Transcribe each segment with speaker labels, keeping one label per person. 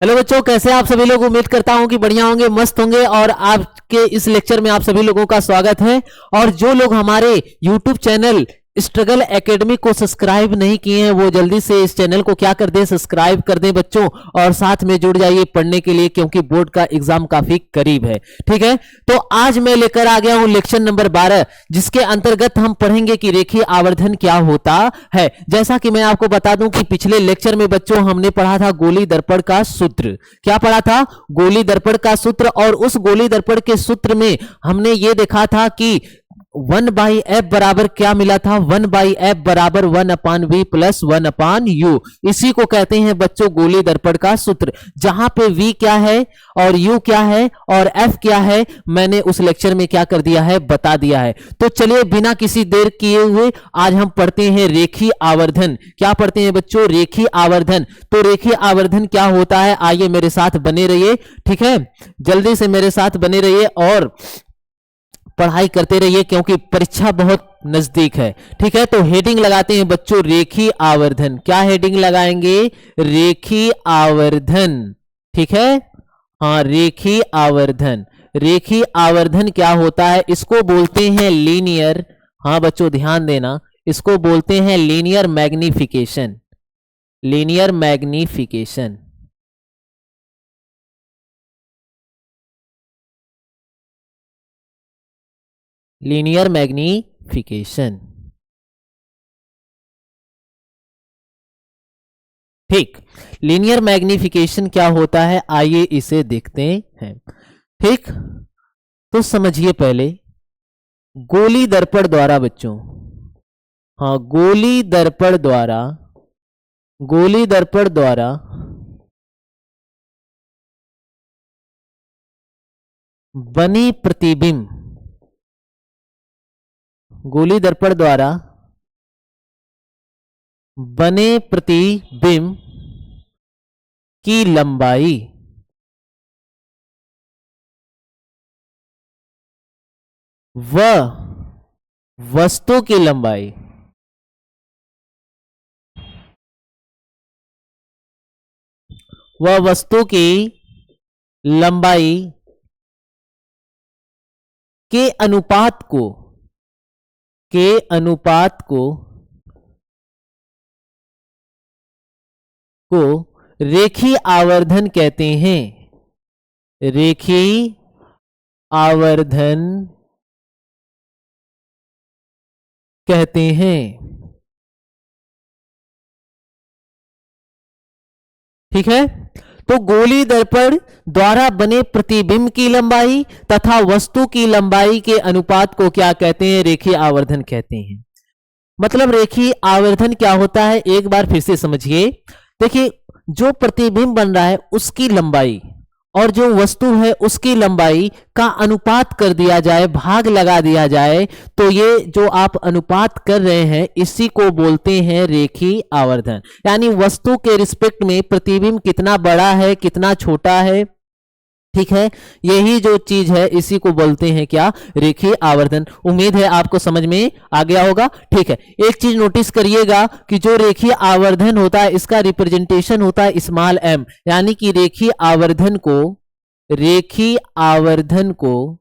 Speaker 1: Hello बच्चों, कैसे आप सभी लोग। उम्मीद करता हूं कि बढ़िया होंगे, मस्त होंगे। और आपके इस लेक्चर में आप सभी लोगों का स्वागत है। और जो लोग हमारे YouTube चैनल स्ट्रगल एकेडमी को सब्सक्राइब नहीं किए हैं वो जल्दी से इस चैनल को क्या कर दें, सब्सक्राइब कर दें बच्चों। और साथ में जुड़ जाइए पढ़ने के लिए, क्योंकि बोर्ड का एग्जाम काफी करीब है। ठीक है, तो आज मैं लेकर आ गया हूं लेक्चर नंबर 12, जिसके अंतर्गत हम पढ़ेंगे कि रेखीय आवर्धन क्या होता है। जैसा कि मैं आपको बता दूं कि पिछले लेक्चर में बच्चों हमने पढ़ा था गोली दर्पण का सूत्र। क्या पढ़ा था? गोली दर्पण का सूत्र। और उस गोली दर्पण के सूत्र में हमने ये देखा था कि 1/f बराबर क्या मिला था? 1/f बराबर 1/v प्लस 1/u। इसी को कहते हैं बच्चों गोली दर्पण का सूत्र। जहां पे v क्या है और u क्या है और f क्या है, मैंने उस लेक्चर में क्या कर दिया है, बता दिया है। तो चलिए बिना किसी देर किए हुए आज हम पढ़ते हैं रेखीय आवर्धन। क्या पढ़ते हैं बच्चों? रेखीय आवर्धन। तो रेखीय आवर्धन क्या होता है, आइए मेरे साथ बने रहिए। ठीक है, जल्दी से मेरे साथ बने रहिए और पढ़ाई करते रहिए, क्योंकि परीक्षा बहुत नजदीक है। ठीक है, तो हेडिंग लगाते हैं बच्चों रेखीय आवर्धन। क्या हेडिंग लगाएंगे? रेखीय आवर्धन। ठीक है, हाँ, रेखीय आवर्धन। रेखीय आवर्धन क्या होता है? इसको बोलते हैं लीनियर। हाँ बच्चों ध्यान देना, इसको बोलते हैं linear magnification. Linear magnification. Linear magnification. ठीक, लीनियर मैग्निफिकेशन क्या होता है, आइए इसे देखते हैं। ठीक, तो समझिए पहले गोली दर्पण द्वारा बच्चों, हाँ गोली दर्पण द्वारा, गोली दर्पण द्वारा बनी प्रतिबिंब, गोली दर्पण द्वारा बने प्रतिबिंब की लंबाई व वस्तु की लंबाई, वह वस्तु की लंबाई के अनुपात को, के अनुपात को रेखीय आवर्धन कहते हैं। रेखीय आवर्धन कहते हैं। ठीक है, तो गोली दर्पण द्वारा बने प्रतिबिंब की लंबाई तथा वस्तु की लंबाई के अनुपात को क्या कहते हैं? रेखीय आवर्धन कहते हैं। मतलब रेखीय आवर्धन क्या होता है, एक बार फिर से समझिए। देखिए, जो प्रतिबिंब बन रहा है उसकी लंबाई और जो वस्तु है उसकी लंबाई का अनुपात कर दिया जाए, भाग लगा दिया जाए, तो ये जो आप अनुपात कर रहे हैं इसी को बोलते हैं रेखीय आवर्धन। यानी वस्तु के रिस्पेक्ट में प्रतिबिंब कितना बड़ा है, कितना छोटा है। ठीक है, यही जो चीज है इसी को बोलते हैं क्या? रेखीय आवर्धन। उम्मीद है आपको समझ में आ गया होगा। ठीक है, एक चीज नोटिस करिएगा कि जो रेखीय आवर्धन होता है इसका रिप्रेजेंटेशन होता है स्मॉल m। यानी कि रेखीय आवर्धन को, रेखीय आवर्धन को,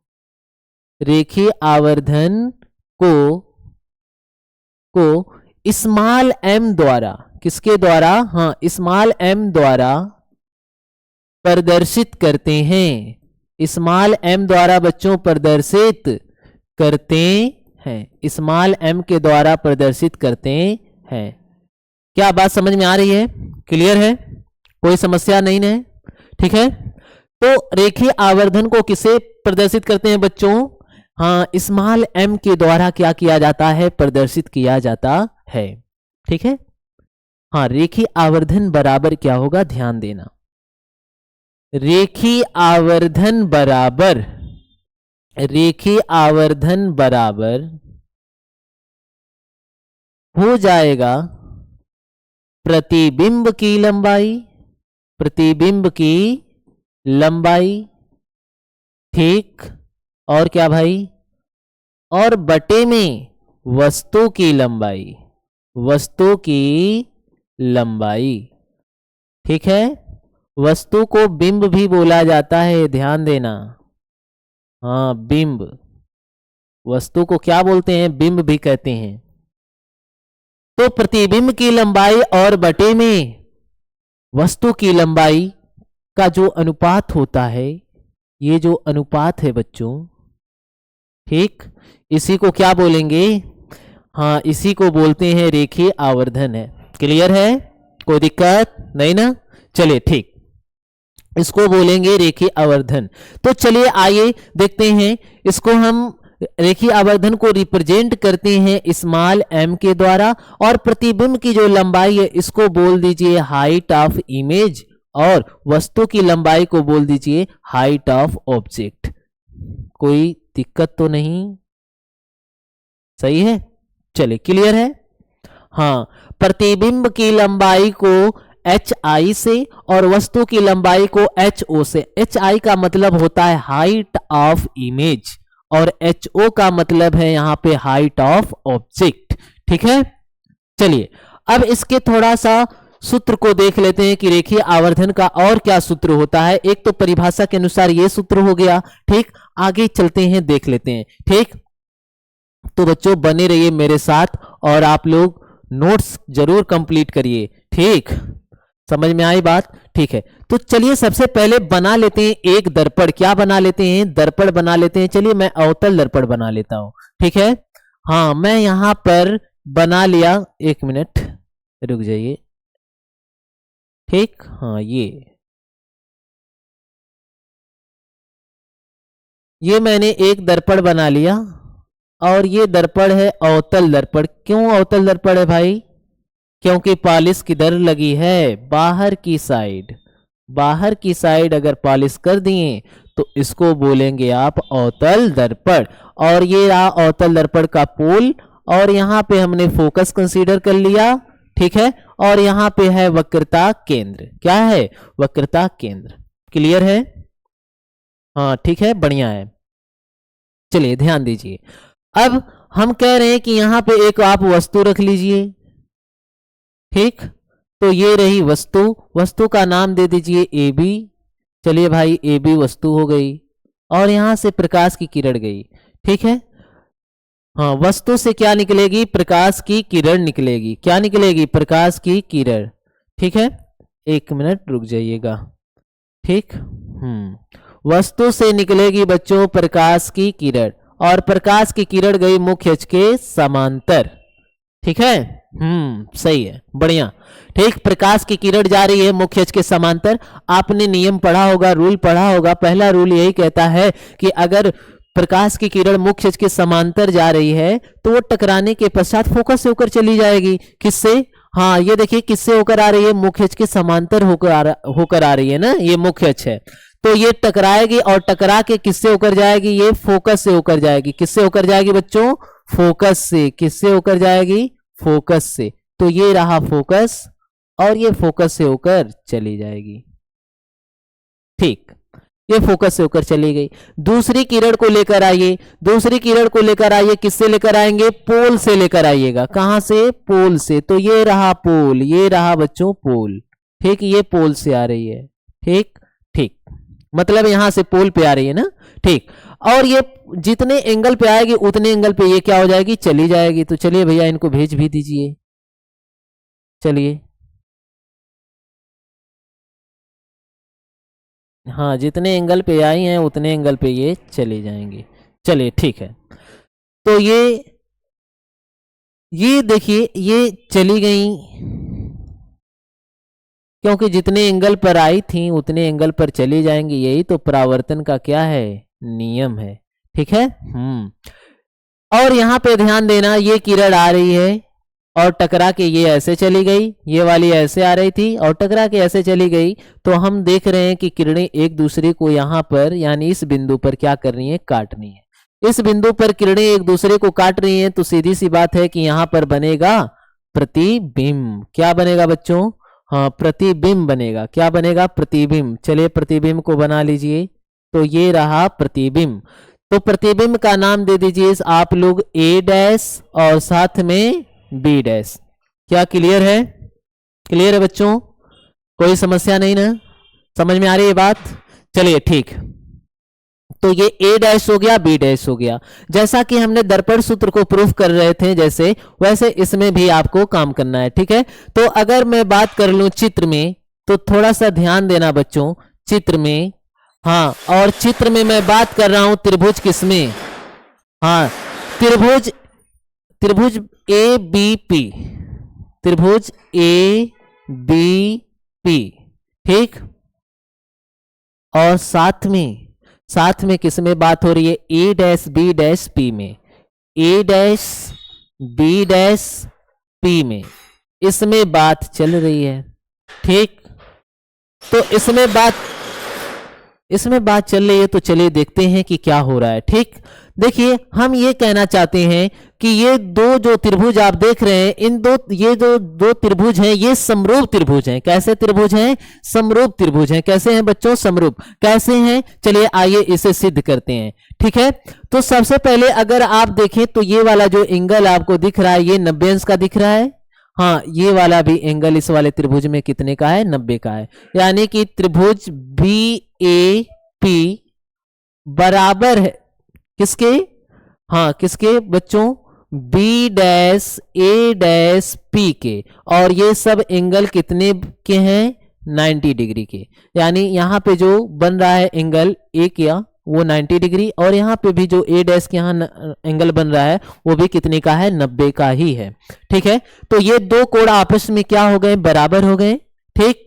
Speaker 1: रेखीय आवर्धन को स्मॉल m द्वारा, किसके द्वारा? हाँ, स्मॉल m द्वारा प्रदर्शित करते हैं। स्मॉल m द्वारा बच्चों प्रदर्शित करते हैं। स्मॉल m के द्वारा प्रदर्शित करते हैं। क्या बात समझ में आ रही है? क्लियर है? कोई समस्या नहीं है? ठीक है, तो रेखीय आवर्धन को किसे प्रदर्शित करते हैं बच्चों? हाँ, स्मॉल m के द्वारा क्या किया जाता है? प्रदर्शित किया जाता है। ठीक है, हाँ, रेखीय आवर्धन बराबर क्या होगा, ध्यान देना। रेखीय आवर्धन बराबर, रेखीय आवर्धन बराबर हो जाएगा प्रतिबिंब की लंबाई, प्रतिबिंब की लंबाई। ठीक, और क्या भाई? और बटे में वस्तु की लंबाई, वस्तु की लंबाई। ठीक है, वस्तु को बिंब भी बोला जाता है, ध्यान देना। हाँ, बिंब, वस्तु को क्या बोलते हैं? बिंब भी कहते हैं। तो प्रतिबिंब की लंबाई और बटे में वस्तु की लंबाई का जो अनुपात होता है, ये जो अनुपात है बच्चों, ठीक, इसी को क्या बोलेंगे? हाँ, इसी को बोलते हैं रेखीय आवर्धन है। क्लियर है? कोई दिक्कत नहीं ना? चलिए ठीक, इसको बोलेंगे रेखीय आवर्धन। तो चलिए आइए देखते हैं, इसको हम रेखीय आवर्धन को रिप्रेजेंट करते हैं स्मॉल m के द्वारा, और प्रतिबिंब की जो लंबाई है इसको बोल दीजिए हाइट ऑफ इमेज, और वस्तु की लंबाई को बोल दीजिए हाइट ऑफ ऑब्जेक्ट। कोई दिक्कत तो नहीं? सही है? चलिए, क्लियर है? हाँ, प्रतिबिंब की लंबाई को HI से और वस्तु की लंबाई को HO से। HI का मतलब होता है हाइट ऑफ इमेज, और HO का मतलब है यहां पे हाइट ऑफ ऑब्जेक्ट। ठीक है? चलिए, अब इसके थोड़ा सा सूत्र को देख लेते हैं कि रेखीय आवर्धन का और क्या सूत्र होता है। एक तो परिभाषा के अनुसार ये सूत्र हो गया, ठीक। आगे चलते हैं, देख लेते हैं, ठीक। तो बच्चों बने रहिए मेरे साथ और आप लोग नोट्स जरूर कंप्लीट करिए, ठीक। समझ में आई बात? ठीक है, तो चलिए सबसे पहले बना लेते हैं एक दर्पण। क्या बना लेते हैं? दर्पण बना लेते हैं। चलिए मैं अवतल दर्पण बना लेता हूं, ठीक है। हाँ, मैं यहां पर बना लिया, एक मिनट रुक जाइए, ठीक। हाँ, ये मैंने एक दर्पण बना लिया, और ये दर्पण है अवतल दर्पण। क्यों अवतल दर्पण है भाई? क्योंकि पॉलिश किधर लगी है? बाहर की साइड। बाहर की साइड अगर पॉलिश कर दिए तो इसको बोलेंगे आप अवतल दर्पण। और ये रहा अवतल दर्पण का पोल, और यहाँ पे हमने फोकस कंसीडर कर लिया, ठीक है। और यहाँ पे है वक्रता केंद्र। क्या है? वक्रता केंद्र। क्लियर है? हाँ, ठीक है, बढ़िया है। चलिए ध्यान दीजिए, अब हम कह रहे हैं कि यहां पे एक आप वस्तु रख लीजिए, ठीक। तो ये रही वस्तु, वस्तु का नाम दे दीजिए AB। चलिए भाई, AB वस्तु हो गई, और यहां से प्रकाश की किरण गई, ठीक है। हाँ, वस्तु से क्या निकलेगी? प्रकाश की किरण निकलेगी। क्या निकलेगी? प्रकाश की किरण, ठीक है। एक मिनट रुक जाइएगा, ठीक। वस्तु से निकलेगी बच्चों प्रकाश की किरण, और प्रकाश की किरण गई मुख्य अक्ष के समांतर, ठीक है। सही है, बढ़िया, ठीक। प्रकाश की किरण जा रही है मुख्य अक्ष के समांतर। आपने नियम पढ़ा होगा, रूल पढ़ा होगा। पहला रूल यही कहता है कि अगर प्रकाश की किरण मुख्य अक्ष के समांतर जा रही है तो वो टकराने के पश्चात फोकस से होकर चली जाएगी। किससे? हाँ, ये देखिए किससे होकर आ रही है? मुख्य अक्ष के समांतर होकर आ रही है ना, ये मुख्य अक्ष है। तो ये टकराएगी, और टकरा के किससे होकर जाएगी? ये फोकस से होकर जाएगी। किससे होकर जाएगी बच्चों? फोकस से। किससे होकर जाएगी? फोकस से। तो ये रहा फोकस, और ये फोकस से होकर चली जाएगी, ठीक। ये फोकस से होकर चली गई। दूसरी किरण को लेकर आइए, दूसरी किरण को लेकर आइए। किससे लेकर आएंगे? पोल से लेकर आइएगा। कहां से? पोल से। तो ये रहा पोल, ये रहा बच्चों पोल, ठीक। ये पोल से आ रही है, ठीक ठीक, मतलब यहां से पोल पे आ रही है ना, ठीक। और ये जितने एंगल पे आएगी उतने एंगल पे ये क्या हो जाएगी? चली जाएगी। तो चलिए भैया इनको भेज भी दीजिए, चलिए। हाँ, जितने एंगल पे आई हैं उतने एंगल पे ये चले जाएंगे। चलिए ठीक है, तो ये देखिए ये चली गई, क्योंकि जितने एंगल पर आई थी उतने एंगल पर चली जाएंगी। यही तो परावर्तन का क्या है? नियम है, ठीक है। और यहां पे ध्यान देना, ये किरण आ रही है और टकरा के ये ऐसे चली गई, ये वाली ऐसे आ रही थी और टकरा के ऐसे चली गई। तो हम देख रहे हैं कि किरणें एक दूसरे को यहां पर, यानी इस बिंदु पर क्या कर रही हैं? काट रही हैं। इस बिंदु पर किरणें एक दूसरे को काट रही हैं, तो सीधी सी बात है कि यहां पर बनेगा प्रतिबिंब। क्या बनेगा बच्चों? हाँ, प्रतिबिंब बनेगा। क्या बनेगा? प्रतिबिंब। चलिए प्रतिबिंब को बना लीजिए। तो ये रहा प्रतिबिंब। तो प्रतिबिंब का नाम दे दीजिए आप लोग A' और साथ में B'। क्या क्लियर है? क्लियर है बच्चों? कोई समस्या नहीं ना? समझ में आ रही है बात? चलिए ठीक। तो ये ए डैश हो गया, बी डैश हो गया। जैसा कि हमने दर्पण सूत्र को प्रूफ कर रहे थे जैसे, वैसे इसमें भी आपको काम करना है, ठीक है। तो अगर मैं बात कर लूं चित्र में, तो थोड़ा सा ध्यान देना बच्चों, चित्र में, हाँ, और चित्र में मैं बात कर रहा हूं त्रिभुज किसमें, हाँ, त्रिभुज, त्रिभुज ए बी पी, त्रिभुज ए बी पी, ठीक। और साथ में किस में बात हो रही है, ए डैश बी डैश पी में, ए डैश बी डैश पी में, इसमें बात चल रही है, ठीक। तो इसमें बात चल रही है, तो चलिए देखते हैं कि क्या हो रहा है, ठीक। देखिए हम ये कहना चाहते हैं कि ये दो जो त्रिभुज आप देख रहे हैं, ये जो दो त्रिभुज हैं, ये समरूप त्रिभुज हैं। कैसे त्रिभुज हैं? समरूप त्रिभुज हैं। कैसे हैं बच्चों? समरूप। कैसे हैं? चलिए आइए इसे सिद्ध करते हैं, ठीक है। तो सबसे पहले अगर आप देखें तो ये वाला जो एंगल आपको दिख रहा है, ये 90 अंश का दिख रहा है, हाँ, ये वाला भी एंगल इस वाले त्रिभुज में कितने का है? 90 का है। यानी कि त्रिभुज बी ए पी बराबर है किसके? हाँ, किसके बच्चों? बी डैश ए डैश पी के। और ये सब एंगल कितने के हैं? 90 डिग्री के। यानी यहाँ पे जो बन रहा है एंगल ए क्या, वो 90 डिग्री, और यहाँ पे भी जो ए डैश के यहाँ एंगल बन रहा है वो भी कितने का है? 90 का ही है, ठीक है। तो ये दो कोण आपस में क्या हो गए? बराबर हो गए, ठीक।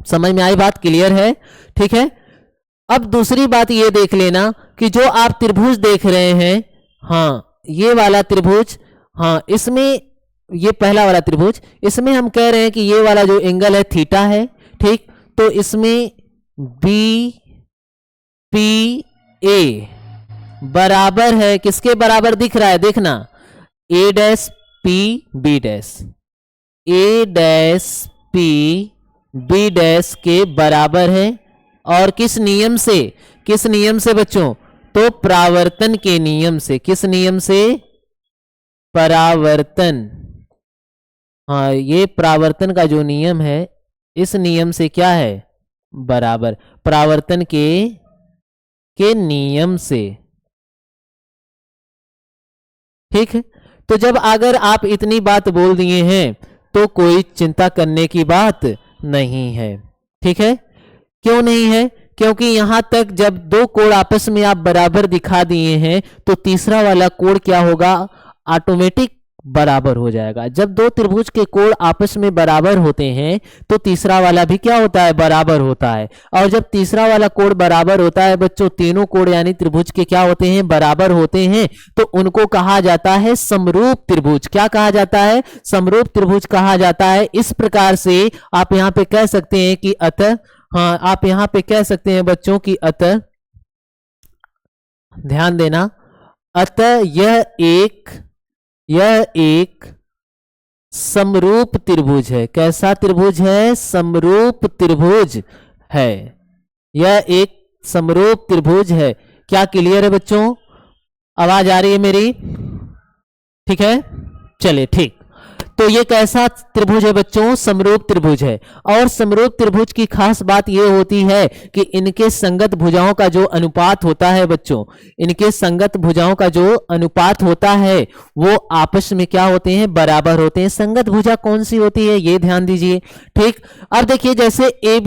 Speaker 1: समझ में आई बात? क्लियर है, ठीक है। अब दूसरी बात ये देख लेना कि जो आप त्रिभुज देख रहे हैं, हाँ, ये वाला त्रिभुज, हाँ, इसमें ये पहला वाला त्रिभुज, इसमें हम कह रहे हैं कि ये वाला जो एंगल है थीटा है, ठीक। तो इसमें बी पी ए बराबर है किसके बराबर दिख रहा है? देखना, ए डैश पी बी डैश, ए डैश पी बी डैश के बराबर है। और किस नियम से? किस नियम से बच्चों? तो परावर्तन के नियम से। किस नियम से? परावर्तन। हाँ, ये परावर्तन का जो नियम है, इस नियम से क्या है? बराबर। परावर्तन के नियम से, ठीक है। तो जब अगर आप इतनी बात बोल दिए हैं तो कोई चिंता करने की बात नहीं है, ठीक है। क्यों नहीं है? क्योंकि यहां तक जब दो कोण आपस में आप बराबर दिखा दिए हैं तो तीसरा वाला कोण क्या होगा? ऑटोमेटिक बराबर हो जाएगा। जब दो त्रिभुज के कोण आपस में बराबर होते हैं तो तीसरा वाला भी क्या होता है? बराबर होता है। और जब तीसरा वाला कोण बराबर होता है बच्चों, तीनों कोण यानी त्रिभुज के क्या होते हैं? बराबर होते हैं, तो उनको कहा जाता है समरूप त्रिभुज। क्या कहा जाता है? समरूप त्रिभुज कहा जाता है। इस प्रकार से आप यहां पे कह सकते हैं कि अतः, हाँ, आप यहां पे कह सकते हैं बच्चों की अतः, ध्यान देना, अतः यह एक समरूप त्रिभुज है। कैसा त्रिभुज है? समरूप त्रिभुज है। यह एक समरूप त्रिभुज है। क्या क्लियर है बच्चों? आवाज आ रही है मेरी? ठीक है, चलिए ठीक। तो ये कैसा त्रिभुज है बच्चों? समरूप त्रिभुज है। और समरूप त्रिभुज की खास बात ये होती है कि इनके संगत भुजाओं का जो अनुपात होता है बच्चों, इनके संगत भुजाओं का जो अनुपात होता है वो आपस में क्या होते हैं? बराबर होते हैं। संगत भुजा कौन सी होती है ये ध्यान दीजिए, ठीक। अब देखिए जैसे ए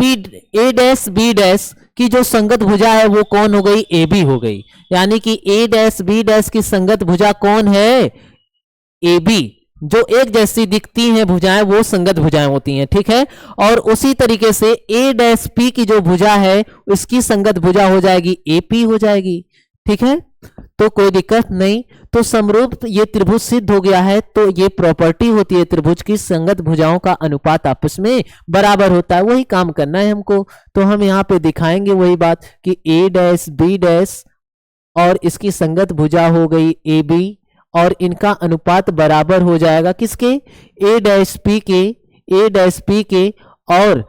Speaker 1: डैश बी डैश की जो संगत भुजा है वो कौन हो गई? ए बी हो गई। यानी कि ए डैश बी डैश की संगत भुजा कौन है? A B. जो एक जैसी दिखती हैं भुजाएं वो संगत भुजाएं होती हैं, ठीक है। और उसी तरीके से ए डैश पी की जो भुजा है उसकी संगत भुजा हो जाएगी ए पी हो जाएगी, ठीक है। तो कोई दिक्कत नहीं। तो समरूप ये त्रिभुज सिद्ध हो गया है। तो ये प्रॉपर्टी होती है त्रिभुज की, संगत भुजाओं का अनुपात आपस में बराबर होता है। वही काम करना है हमको। तो हम यहाँ पे दिखाएंगे वही बात कि ए डैश बी डैश और इसकी संगत भुजा हो गई ए बी, और इनका अनुपात बराबर हो जाएगा किसके? ए डैश पी के, ए डैश पी के, और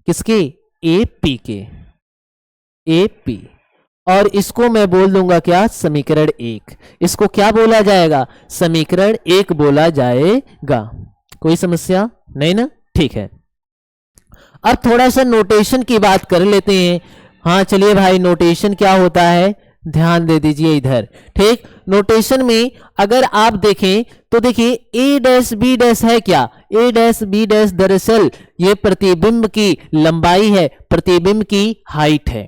Speaker 1: किसके? ए पी के, ए पी। और इसको मैं बोल दूंगा क्या? समीकरण 1। इसको क्या बोला जाएगा? समीकरण 1 बोला जाएगा। कोई समस्या नहीं ना? ठीक है। अब थोड़ा सा नोटेशन की बात कर लेते हैं। हाँ चलिए भाई, नोटेशन क्या होता है ध्यान दे दीजिए इधर। ठीक, नोटेशन में अगर आप देखें तो देखिए ए डैश बी डैश है क्या, ए डैश बी डैश दरअसल ये प्रतिबिंब की लंबाई है, प्रतिबिंब की हाइट है।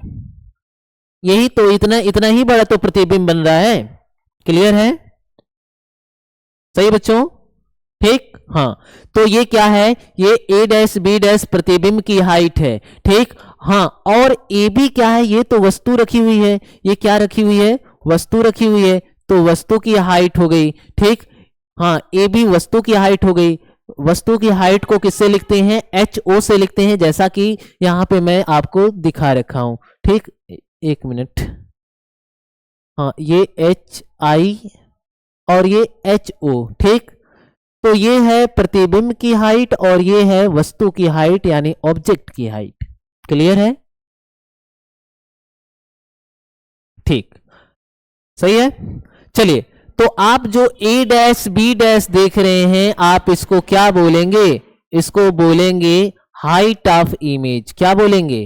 Speaker 1: यही तो, इतना इतना ही बड़ा तो प्रतिबिंब बन रहा है। क्लियर है, सही बच्चों? ठीक, हाँ तो ये क्या है, ये ए डैश बी डैश प्रतिबिंब की हाइट है। ठीक, हाँ और ए बी क्या है, ये तो वस्तु रखी हुई है, ये क्या रखी हुई है, वस्तु रखी हुई है, तो वस्तु की हाइट हो गई। ठीक, हाँ ए बी वस्तु की हाइट हो गई। वस्तु की हाइट को किससे लिखते हैं, एच ओ से लिखते हैं, जैसा कि यहां पे मैं आपको दिखा रखा हूं। ठीक, एक मिनट, हाँ ये एच आई और ये एच ओ। ठीक, तो ये है प्रतिबिंब की हाइट और ये है वस्तु की हाइट यानी ऑब्जेक्ट की हाइट। क्लियर है? ठीक, सही है। चलिए, तो आप जो ए डैश बी डैश देख रहे हैं, आप इसको क्या बोलेंगे, इसको बोलेंगे हाइट ऑफ इमेज। क्या बोलेंगे,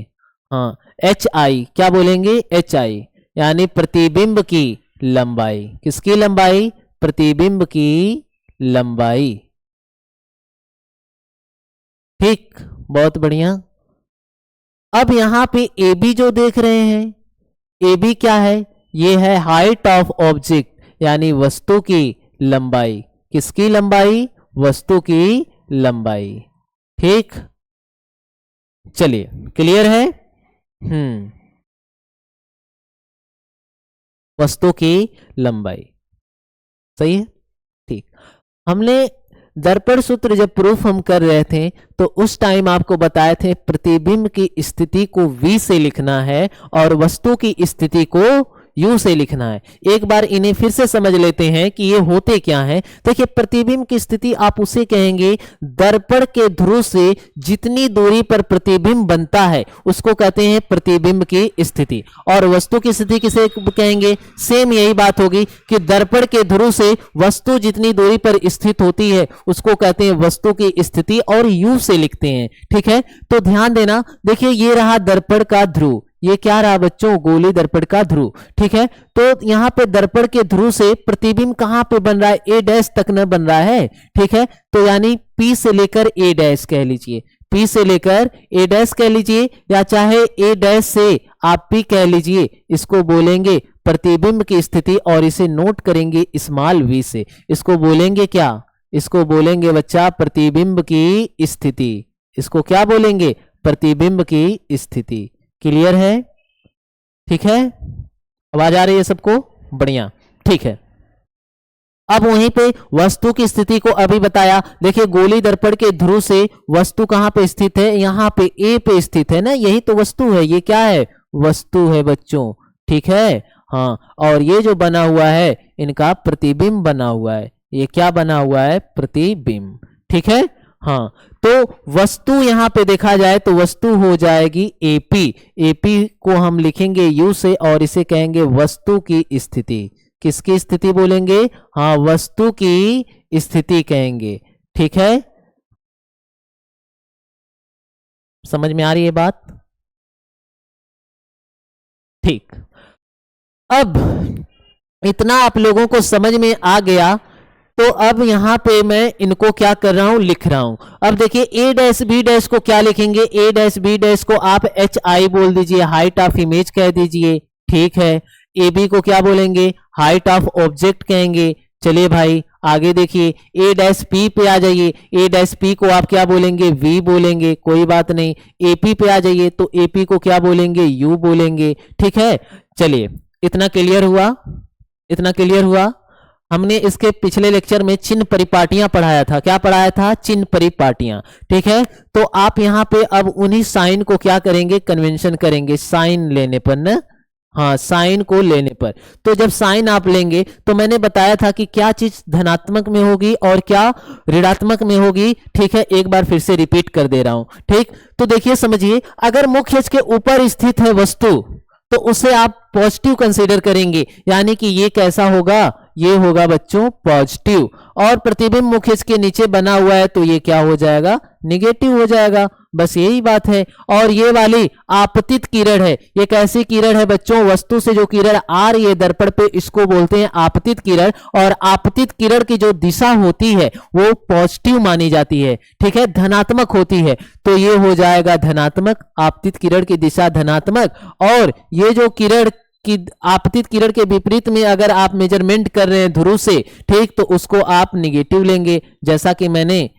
Speaker 1: हाँ एच आई, क्या बोलेंगे, एच आई यानी प्रतिबिंब की लंबाई। किसकी लंबाई, प्रतिबिंब की लंबाई। ठीक, बहुत बढ़िया। अब यहां पे ए बी जो देख रहे हैं, ए बी क्या है, ये है हाइट ऑफ ऑब्जेक्ट यानी वस्तु की लंबाई। किसकी लंबाई, वस्तु की लंबाई। ठीक, चलिए क्लियर है। वस्तु की लंबाई, सही है। ठीक, हमने दर्पण सूत्र जब प्रूफ हम कर रहे थे तो उस टाइम आपको बताए थे प्रतिबिंब की स्थिति को V से लिखना है और वस्तु की स्थिति को U से लिखना है। एक बार इन्हें फिर से समझ लेते हैं कि ये होते क्या हैं। देखिए, प्रतिबिंब की स्थिति आप उसे कहेंगे दर्पण के ध्रुव से जितनी दूरी पर प्रतिबिंब बनता है उसको कहते हैं प्रतिबिंब की स्थिति। और वस्तु की स्थिति किसे कहेंगे, सेम यही बात होगी कि दर्पण के ध्रुव से वस्तु जितनी दूरी पर स्थित होती है उसको कहते हैं वस्तु की स्थिति और U से लिखते हैं। ठीक है, तो ध्यान देना। देखिए, ये रहा दर्पण का ध्रुव, ये क्या रहा बच्चों, गोली दर्पण का ध्रुव। ठीक है, तो यहां पे दर्पण के ध्रुव से प्रतिबिंब कहां पे बन रहा है, ए डैश तक न बन रहा है। ठीक है, तो यानी P से लेकर ए डैश कह लीजिए, P से लेकर ए डैश कह लीजिए, या चाहे ए डैश से आप P कह लीजिए। इसको बोलेंगे प्रतिबिंब की स्थिति और इसे नोट करेंगे स्मॉल v से। इसको बोलेंगे क्या, इसको बोलेंगे बच्चा प्रतिबिंब की स्थिति। इसको क्या बोलेंगे, प्रतिबिंब की स्थिति। क्लियर है? ठीक है, आवाज आ रही है सबको, बढ़िया। ठीक है, अब वहीं पे वस्तु की स्थिति को अभी बताया। देखिए, गोली दर्पण के ध्रुव से वस्तु कहां पे स्थित है, यहां पे ए पे स्थित है ना, यही तो वस्तु है। ये क्या है, वस्तु है बच्चों। ठीक है, हाँ और ये जो बना हुआ है इनका प्रतिबिंब बना हुआ है। ये क्या बना हुआ है, प्रतिबिंब। ठीक है, हाँ तो वस्तु यहां पे देखा जाए तो वस्तु हो जाएगी एपी। एपी को हम लिखेंगे यू से और इसे कहेंगे वस्तु की स्थिति। किसकी स्थिति बोलेंगे, हाँ वस्तु की स्थिति कहेंगे। ठीक है, समझ में आ रही है बात? ठीक, अब इतना आप लोगों को समझ में आ गया तो अब यहां पे मैं इनको क्या कर रहा हूं, लिख रहा हूं। अब देखिए, ए डैश बी डैश को क्या लिखेंगे, ए डैश बी डैश को आप एच आई बोल दीजिए, हाइट ऑफ इमेज कह दीजिए। ठीक है, ए बी को क्या बोलेंगे, हाइट ऑफ ऑब्जेक्ट कहेंगे। चलिए भाई आगे देखिए, ए डैश पी पे आ जाइए, ए डैश पी को आप क्या बोलेंगे, वी बोलेंगे, कोई बात नहीं। एपी पे आ जाइए तो एपी को क्या बोलेंगे, यू बोलेंगे। ठीक है, चलिए इतना क्लियर हुआ, इतना क्लियर हुआ। हमने इसके पिछले लेक्चर में चिन्ह परिपाटियां पढ़ाया था। क्या पढ़ाया था, चिन्ह परिपाटियां। ठीक है, तो आप यहां पे अब उन्हीं साइन को क्या करेंगे, कन्वेंशन करेंगे साइन लेने पर ना, हाँ साइन को लेने पर। तो जब साइन आप लेंगे तो मैंने बताया था कि क्या चीज धनात्मक में होगी और क्या ऋणात्मक में होगी। ठीक है, एक बार फिर से रिपीट कर दे रहा हूं। ठीक, तो देखिए समझिए, अगर मुख्य अक्ष के ऊपर स्थित है वस्तु तो उसे आप पॉजिटिव कंसीडर करेंगे, यानी कि ये कैसा होगा, ये होगा बच्चों पॉजिटिव, और प्रतिबिंब मुख्य के नीचे बना हुआ है तो ये क्या हो जाएगा, निगेटिव हो जाएगा। बस यही बात है। और ये वाली आपतित किरण है, ये कैसी किरण है बच्चों, वस्तु से जो किरण आ रही है दर्पण पे, इसको बोलते हैं आपतित किरण। और आपतित किरण की जो दिशा होती है वो पॉजिटिव मानी जाती है, ठीक है, धनात्मक होती है। तो ये हो जाएगा धनात्मक, आपतित किरण की दिशा धनात्मक। और ये जो किरण कि आपतित किरण के विपरीत में अगर आप मेजरमेंट कर रहे हैं ध्रुव से, ठीक, तो उसको आप निगेटिव लेंगे, जैसा कि मैंने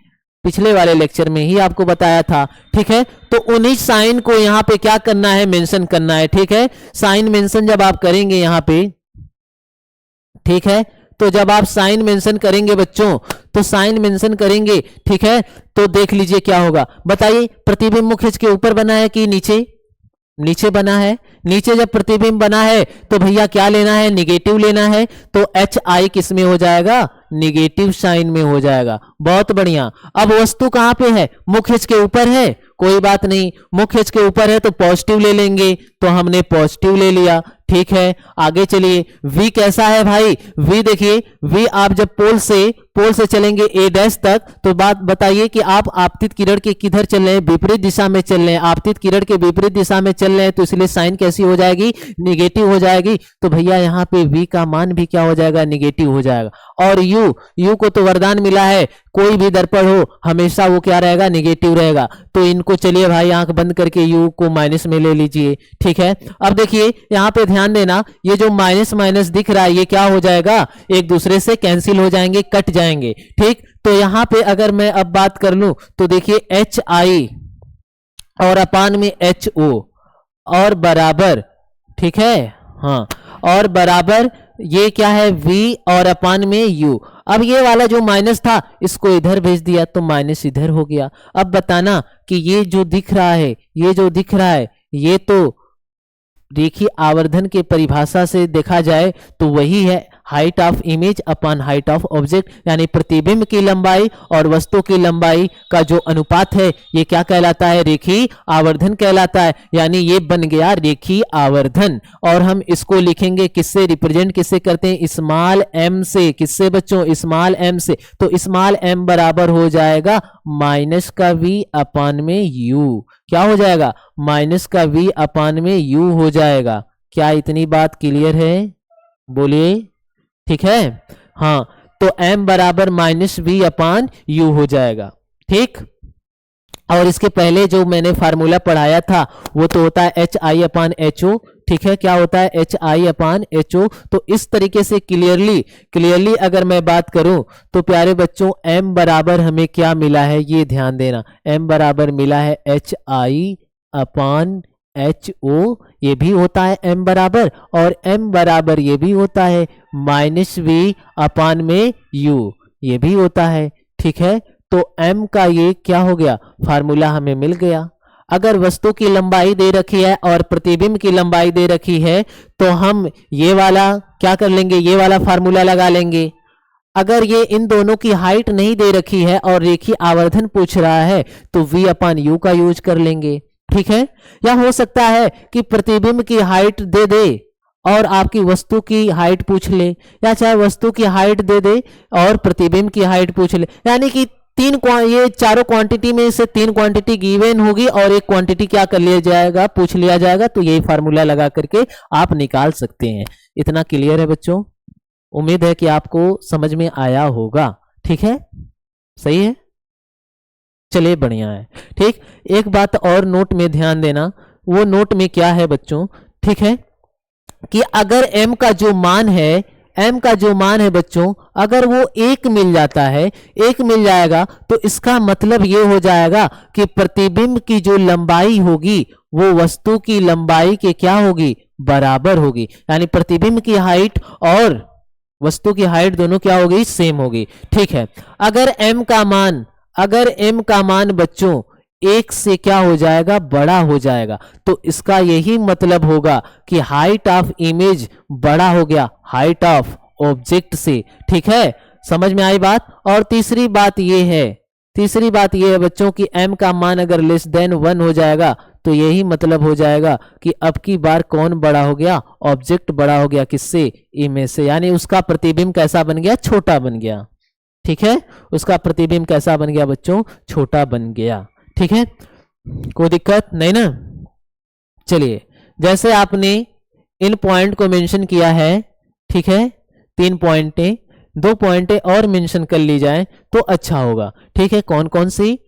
Speaker 1: पिछले वाले लेक्चर में ही आपको बताया था, ठीक है। तो उन्हीं साइन को यहां पे क्या करना है, मेंशन करना है, ठीक है। साइन मेंशन जब आप करेंगे यहां पे, ठीक है, तो जब आप साइन मेंशन करेंगे बच्चों, तो साइन मेंशन करेंगे, ठीक है, तो देख लीजिए क्या होगा, बताइए प्रतिबिंब मुख्य के ऊपर बना है कि नीचे, नीचे बना है। नीचे जब प्रतिबिंब बना है तो भैया क्या लेना है, निगेटिव लेना है। तो एच आई किस में हो जाएगा, निगेटिव साइन में हो जाएगा। बहुत बढ़िया। अब वस्तु कहां पे है, मुख्य के ऊपर है, कोई बात नहीं, मुख्य के ऊपर है तो पॉजिटिव ले लेंगे, तो हमने पॉजिटिव ले लिया, ठीक है। आगे चलिए, V कैसा है भाई, V देखिए, V आप जब पोल से चलेंगे A डैश तक, तो बात बताइए कि आप आपतित किरण के किधर चल रहे हैं, विपरीत दिशा में चल रहे हैं, आपतित किरण के विपरीत दिशा में चल रहे हैं, तो इसलिए साइन कैसी हो जाएगी, निगेटिव हो जाएगी। तो भैया यहाँ पे V का मान भी क्या हो जाएगा, निगेटिव हो जाएगा। और U को तो वरदान मिला है, कोई भी दर्पण हो हमेशा वो क्या रहेगा, निगेटिव रहेगा। तो इनको चलिए भाई आंख बंद करके U को माइनस में ले लीजिए, ठीक है। अब देखिए यहाँ पे ध्यान देना, ये जो माइनस माइनस दिख रहा है ये क्या हो जाएगा, एक दूसरे से कैंसिल हो जाएंगे, कट जाएंगे, ठीक। तो यहाँ पे अगर मैं अब बात कर लूं तो देखिए एच आई और अपान में एच ओ और बराबर, ठीक है, हाँ, और बराबर ये क्या है, V और अपान में U। अब ये वाला जो माइनस था इसको इधर भेज दिया तो माइनस इधर हो गया। अब बताना कि ये जो दिख रहा है, ये जो दिख रहा है, ये तो रेखीय आवर्धन के परिभाषा से देखा जाए तो वही है height of image upon height of object, यानी प्रतिबिंब की लंबाई और वस्तु की लंबाई का जो अनुपात है ये क्या कहलाता है, रेखीय आवर्धन कहलाता है। यानी ये बन गया रेखीय आवर्धन। और हम इसको लिखेंगे किससे, रिप्रेजेंट किससे करते हैं, स्मॉल m से। किससे बच्चों, स्मॉल m से। तो स्मॉल m बराबर हो जाएगा माइनस का v अपान में u। क्या हो जाएगा, माइनस का v अपान में u हो जाएगा। क्या इतनी बात क्लियर है, बोलिए, ठीक है। हाँ, तो m बराबर माइनस v अपान u हो जाएगा, ठीक। और इसके पहले जो मैंने फार्मूला पढ़ाया था वो तो होता है H I upon H O, ठीक है। क्या होता है, H I upon H O. तो इस तरीके से क्लियरली अगर मैं बात करूं तो प्यारे बच्चों m बराबर हमें क्या मिला है, ये ध्यान देना, m बराबर मिला है H I upon H O, ये भी होता है m बराबर, और m बराबर ये भी होता है माइनस v अपान में u, ये भी होता है, ठीक है। तो m का ये क्या हो गया, फार्मूला हमें मिल गया। अगर वस्तु की लंबाई दे रखी है और प्रतिबिंब की लंबाई दे रखी है तो हम ये वाला क्या कर लेंगे, ये वाला फार्मूला लगा लेंगे। अगर ये इन दोनों की हाइट नहीं दे रखी है और रेखीय आवर्धन पूछ रहा है तो v अपान u का यूज कर लेंगे, ठीक है। या हो सकता है कि प्रतिबिंब की हाइट दे दे और आपकी वस्तु की हाइट पूछ ले, या चाहे वस्तु की हाइट दे दे और प्रतिबिंब की हाइट पूछ ले, यानी कि ये चारों क्वांटिटी में से 3 क्वांटिटी गिवन होगी और एक क्वांटिटी क्या कर लिया जाएगा, पूछ लिया जाएगा। तो यही फार्मूला लगा करके आप निकाल सकते हैं। इतना क्लियर है बच्चों, उम्मीद है कि आपको समझ में आया होगा, ठीक है, सही है, चलिए बढ़िया है, ठीक। एक बात और नोट में ध्यान देना, वो नोट में क्या है बच्चों, ठीक है, कि अगर m का जो मान है बच्चों, अगर वो 1 मिल जाता है, 1 मिल जाएगा तो इसका मतलब ये हो जाएगा कि प्रतिबिंब की जो लंबाई होगी वो वस्तु की लंबाई के क्या होगी, बराबर होगी। यानी प्रतिबिंब की हाइट और वस्तु की हाइट दोनों क्या होगी, सेम होगी, ठीक है। अगर m का मान बच्चों 1 से क्या हो जाएगा, बड़ा हो जाएगा, तो इसका यही मतलब होगा कि हाइट ऑफ इमेज बड़ा हो गया हाइट ऑफ ऑब्जेक्ट से, ठीक है। समझ में आई बात। और तीसरी बात ये है बच्चों कि m का मान अगर लेस देन 1 हो जाएगा तो यही मतलब हो जाएगा कि अब की बार कौन बड़ा हो गया, ऑब्जेक्ट बड़ा हो गया किससे, इमेज से, यानी उसका प्रतिबिंब कैसा बन गया, छोटा बन गया। ठीक है, उसका प्रतिबिंब कैसा बन गया बच्चों, छोटा बन गया। ठीक है, कोई दिक्कत नहीं ना। चलिए, जैसे आपने इन पॉइंट को मेंशन किया है, ठीक है, 3 पॉइंटें, 2 पॉइंटें और मेंशन कर ली जाए तो अच्छा होगा। ठीक है, कौन कौन सी,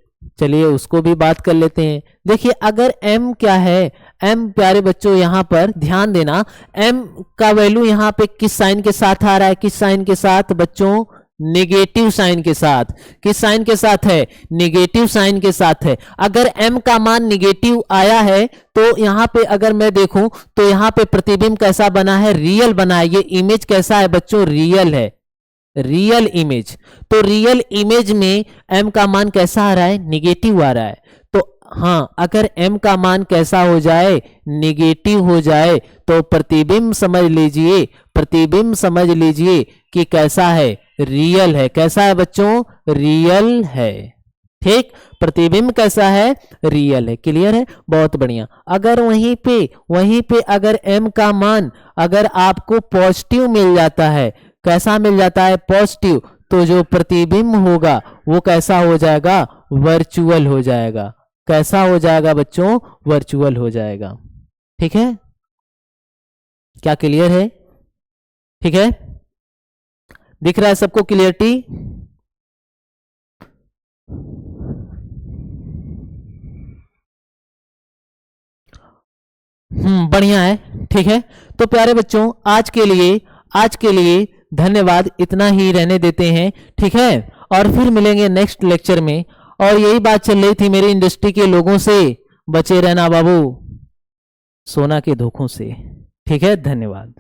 Speaker 1: चलिए उसको भी बात कर लेते हैं। देखिए, अगर m क्या है, m प्यारे बच्चों यहाँ पर ध्यान देना, m का वैल्यू यहाँ पे किस साइन के साथ आ रहा है, किस साइन के साथ बच्चों, नेगेटिव साइन के साथ। किस साइन के साथ है, नेगेटिव साइन के साथ है। अगर m का मान नेगेटिव आया है तो यहाँ पे अगर मैं देखूं तो यहाँ पे प्रतिबिंब कैसा बना है, रियल बना है। ये इमेज कैसा है बच्चों, रियल है, रियल इमेज। तो रियल इमेज में m का मान कैसा आ रहा है, निगेटिव आ रहा है। तो हाँ, अगर m का मान कैसा हो जाए, निगेटिव हो जाए, तो प्रतिबिंब समझ लीजिए, प्रतिबिंब समझ लीजिए कि कैसा है, रियल है। कैसा है बच्चों, रियल है। ठीक, प्रतिबिंब कैसा है, रियल है। क्लियर है, बहुत बढ़िया। अगर वहीं पे अगर m का मान अगर आपको पॉजिटिव मिल जाता है, कैसा मिल जाता है, पॉजिटिव, तो जो प्रतिबिंब होगा वो कैसा हो जाएगा, वर्चुअल हो जाएगा। कैसा हो जाएगा बच्चों, वर्चुअल हो जाएगा। ठीक है, क्या क्लियर है, ठीक है, दिख रहा है सबको क्लियरिटी। बढ़िया है। ठीक है, तो प्यारे बच्चों आज के लिए धन्यवाद, इतना ही रहने देते हैं। ठीक है, और फिर मिलेंगे नेक्स्ट लेक्चर में। और यही बात चल रही थी मेरी इंडस्ट्री के लोगों से, बचे रहना बाबू सोना के धोखों से। ठीक है, धन्यवाद।